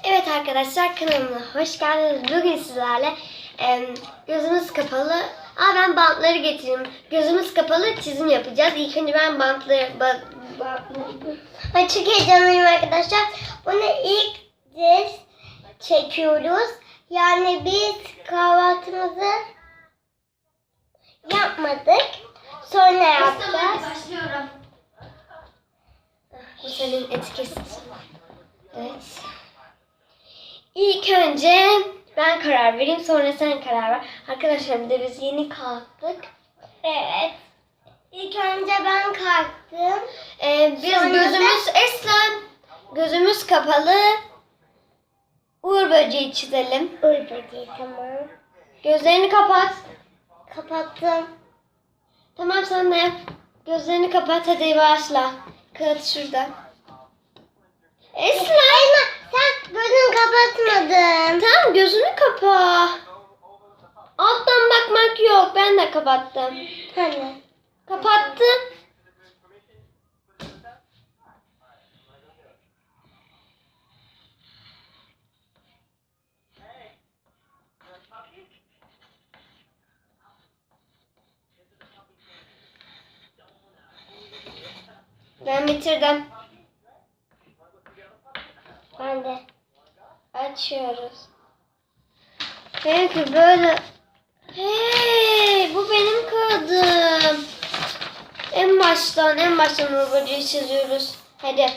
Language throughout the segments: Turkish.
Evet arkadaşlar, kanalıma hoş geldiniz. Bugün sizlerle gözümüz kapalı. Ben bantları getireyim. Gözümüz kapalı çizim yapacağız. İlk önce ben bantları çok heyecanlıyım arkadaşlar. Bunu ilk kez çekiyoruz. Yani biz kahvaltımızı yapmadık. Sonra yapacağız. Başlıyorum. Bu senin etiketi. Evet. İlk önce ben karar vereyim, sonra sen karar ver. Arkadaşlar bir de biz yeni kalktık. Evet. İlk önce ben kalktım. Biz sonra gözümüz kapalı. Uğur böceği çizelim. Uğur böceği, tamam. Gözlerini kapat. Kapattım. Tamam, sen de yap. Gözlerini kapat, hadi başla. Kağıt şurada. Esra, sen gözünü kapatmadın. Tamam, gözünü kapa. Alttan bakmak yok. Ben de kapattım. Hani? Kapattım. Ben bitirdim. Ben de. Açıyoruz. Benimki böyle. Hey, bu benim kağıdım. En baştan Uğur böceği çiziyoruz. Hadi.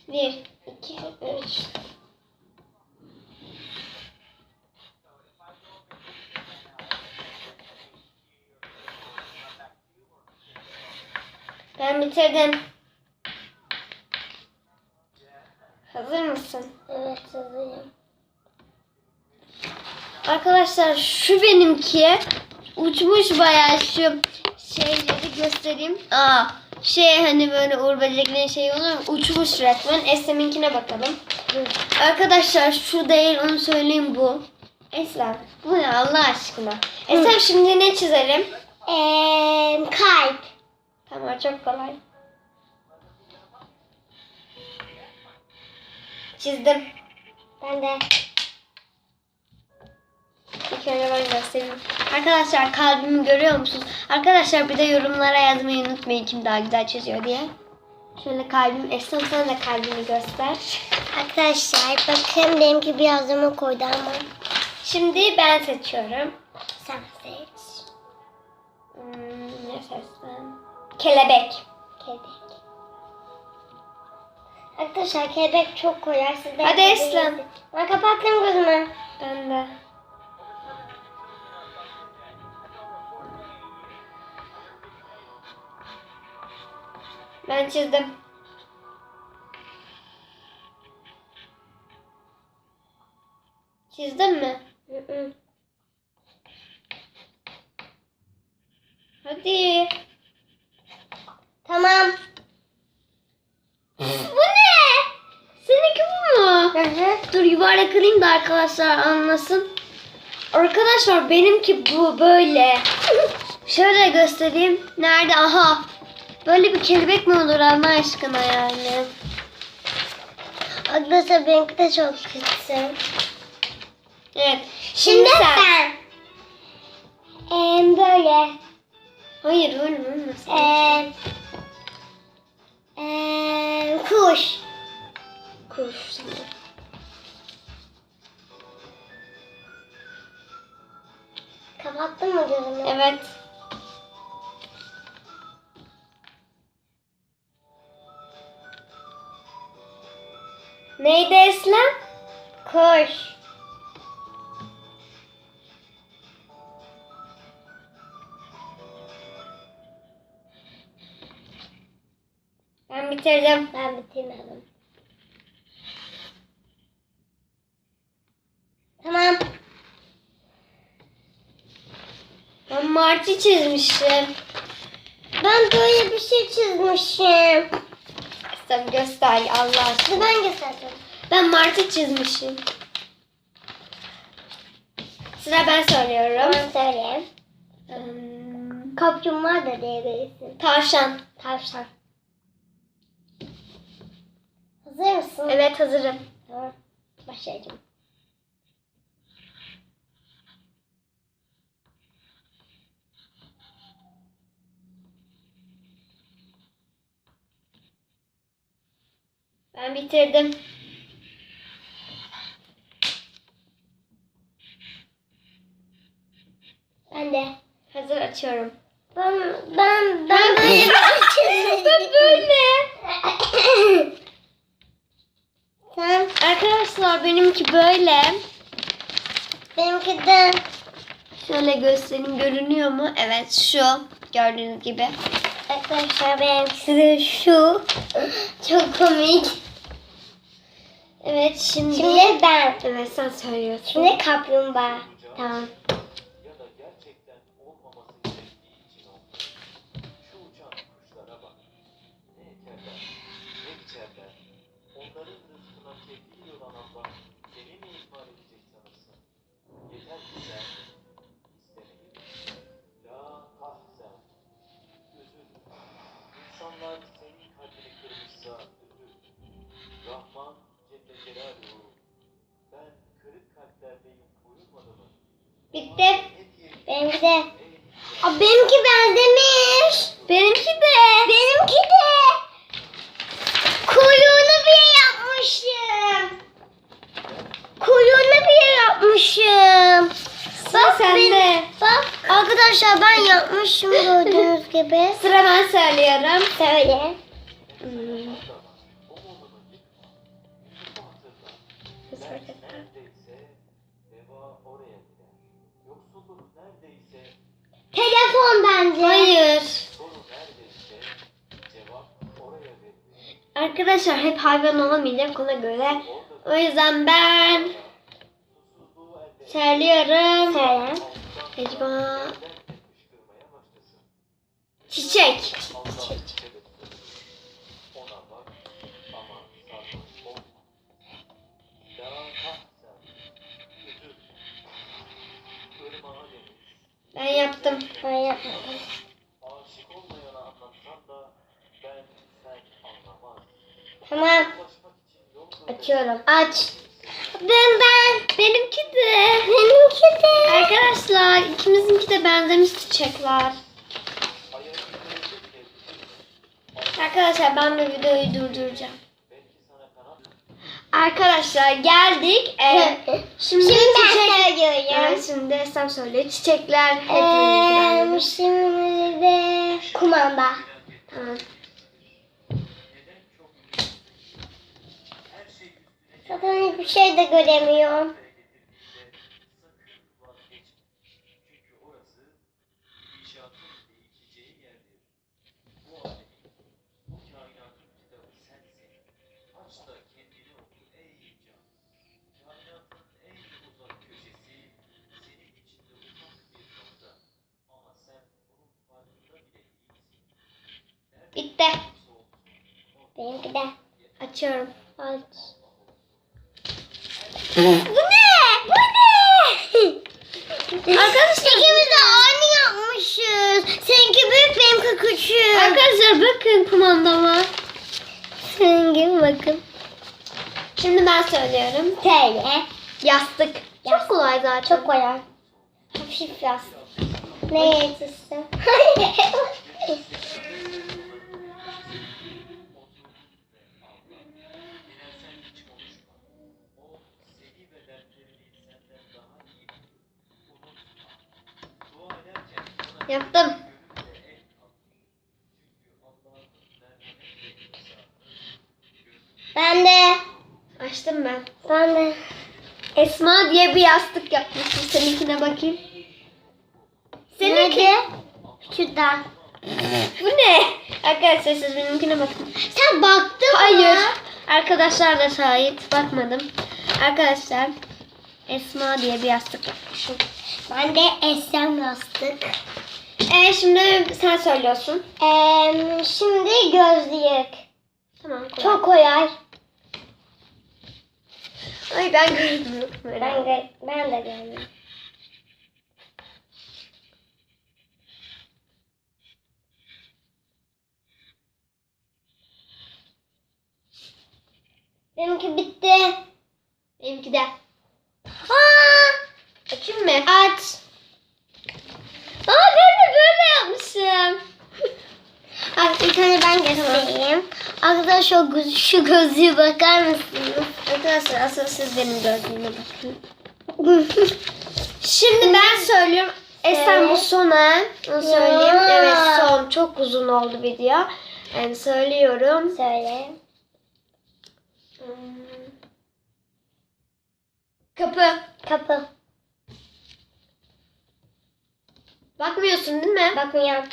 1, 2, 3. Ben bitirdim. Hazır mısın? Evet, hazırım. Arkadaşlar şu benimki uçmuş bayağı, şu şeyleri göstereyim. Hani böyle Uğur böceklerin şeyi olur mu? Uçmuş resmen. Eslem'inkine bakalım. Arkadaşlar şu değil, onu söyleyeyim, bu. Eslem, bu ne Allah aşkına? Eslem, şimdi ne çizelim? Kalp. Tamam, çok kolay. Çizdim. Ben de. İlk önce ben göstereyim. Arkadaşlar, kalbimi görüyor musunuz? Arkadaşlar bir de yorumlara yazmayı unutmayın kim daha güzel çiziyor diye. Şöyle kalbim. Esra, sen de kalbini göster. Arkadaşlar bakın, benimki biraz zaman koydu ama. Şimdi ben seçiyorum. Sen seç. Ne seçsem? Kelebek. Arkadaşlar kelebek çok koyar. Hadi Esra. Ben kapattım gözümü. Ben de. Ben çizdim. Çizdin mi? Hadi. Tamam. Bu ne? Seninki bu mu? Dur, yuvarlak alayım da arkadaşlar anlasın. Arkadaşlar benimki bu böyle. Şöyle göstereyim. Nerede? Aha. Böyle bir kelebek mi olur Allah aşkına yani? Arkadaşlar benimki de çok kötü. Evet. Şimdi sen. Böyle. Hayır, öyle olmasın. Kuş. Kuş. Kapattın mı gözünü? Evet. Neydi Eslem? Kuş. Ben bitirdim. Ben bitirmedim. Tamam. Ben martı çizmişim. Ben böyle bir şey çizmişim. Sen göster Allah aşkına. Ben göstereceğim. Ben martı çizmişim. Sıra ben söylüyorum. Ben söyleyeyim. Kaplumbağa da diyebilirsin. Tavşan. Hazır mısın? Evet, hazırım. Tamam. Baş. başlayacağım. Ben bitirdim. Ben de. Hazır, açıyorum. Ben Ben böyle. Sen Arkadaşlar benimki böyle. benimki de. Şöyle göstereyim, görünüyor mu? Evet, şu gördüğünüz gibi. Arkadaşlar benimkisi de şu. Çok komik. Evet, şimdi Ben. evet, sen söylüyorsun. Şimdi kaplumbağa. Tamam. Ya da gerçekten olmaması gerektiği için oldu. Şu uçan kuşlara bak. Ne ekerler, ne biçerler. Onların rızkına kefil olan Allah seni mi ihmal edecek sanırsın? Yeter ki sen istemeyin. La tahzen. Üzülme. İnsanlar senin kalbini kırmışsa üzülme. Rahman Celle Celaluhu ben kırık kalplerdeyim buyurmadı mı? Bitti. Benimki de. Aa, benimki benzemiş. Benimki de. Benimki de. Kuyruğunu bir yapmışım. Kuyruğunu bir yapmışım. Sıra sende. Bak arkadaşlar ben yapmışım gördüğünüz gibi. Sıra ben söylüyorum. Söyle. Neredeyse deva oraya gider. Yoksulluk neredeyse Telefon bence. Hayır. soru neredeyse cevap oraya verilir. Arkadaşlar hep hayvan olamayacak ona göre. O yüzden ben Susuzluğu elde söylüyorum. Söyle. Acaba fışkırmaya başlasın. çiçek. Allah sebeptir. Ona bak ama sarhoş olma. La tahzen. Üzül. Irmağa deniz. Ben yaptım. Ben yapmadım. Aşık olmayana anlatsan da ben sen anlamaz. Tamam. Ulaşmak için yol böyle. Açıyorum. Aç. Benimki de. Benimki de. Arkadaşlar ikimizinki de benzemiş çiçekler. Hayal kırıcı bile Arkadaşlar ben bu videoyu durduracağım. belki sana kanat Arkadaşlar geldik. Şimdi Şimdi ben çiçek. söylüyorum. Evet, şimdi Esem söylüyor. Çiçekler hepimizinki benzemiş. Şimdi de kumanda. Tamam. Zaten hiçbir şey de göremiyorum. sakın vazgeçme. Çünkü orası inşaatın değişeceği yerdir. Bu alemin, bu kainatın kitabı sensin. Aç da kendini oku ey can. Kainatın en uzak köşesi senin içinde ufak bir nokta. Ama sen bunun farkında bile değilsin. Bitti. Benimki de. Açıyorum. Aç. Bu ne? Bu ne? Arkadaşlar İkimiz de aynı yapmışız. Seninki büyük, benimki küçük. Arkadaşlar bakın kumandama. Seninki bakın. Şimdi ben söylüyorum. Söyle. Yastık. Çok kolay zaten. Çok kolay. Hafif yastık. Ne yetişsin? Dilersen hiç konuşma. O seni ve dertlerini senden daha iyi bilir. Unutma. Dua ederken ona Yaptım. gönülle el kal. Çünkü Allah'ın merhamet ve ihsanı gönlünde Ben de. Açtım ben. Ben de. Esma diye bir yastık yapmışsın. Seninkine bakayım. Seninki. Nerede? Şurada. Bu ne? Arkadaşlar siz benimkine bakın. Sen baktın mı? Hayır. Arkadaşlar da şahit. Bakmadım. Arkadaşlar Esma diye bir yastık yapmışım. Ben de Esem yastık. Şimdi sen söylüyorsun. Şimdi gözlük. Tamam. Kolay. Çok kolay. Ay ben görmüyorum. Ben de görmüyorum. Benimki bitti. Benimki de. Aa, Açayım mı? aç. Aa ben de böyle yapmışım. İlk önce ben göstereyim. Arkadaşlar şu gözlüğe bakar mısınız? Arkadaşlar asıl siz benim gözlüğüme bakın. Şimdi ben söylüyorum. Esen bu son ha. Onu söyleyeyim. Ya. Evet son. Çok uzun oldu video. Yani söylüyorum. Söyle. Kapı. Kapı. Bakmıyorsun değil mi? Bakmıyorum.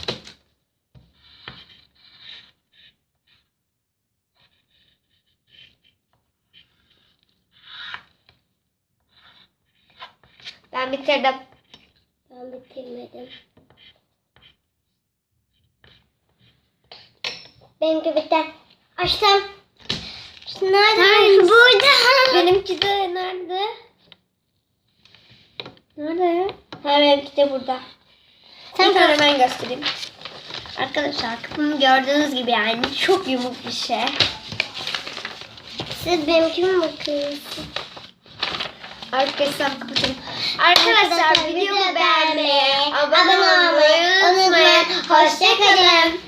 Ben bitirdim. Ben bitirmedim. Benimki bitti. Açtım. Nerede? Burada. Benimki de nerede? Nerede? Ha benimki de burada. Sen Bir tane ben göstereyim. Arkadaşlar kapımı gördüğünüz gibi yani çok yumuk bir şey. Siz benimkine mi bakıyorsunuz? Arkadaşlar kapatayım. Arkadaşlar videomu beğenmeyi, abone abone olmayı olmayı unutmayın. unutmayın. Hoşça kalın.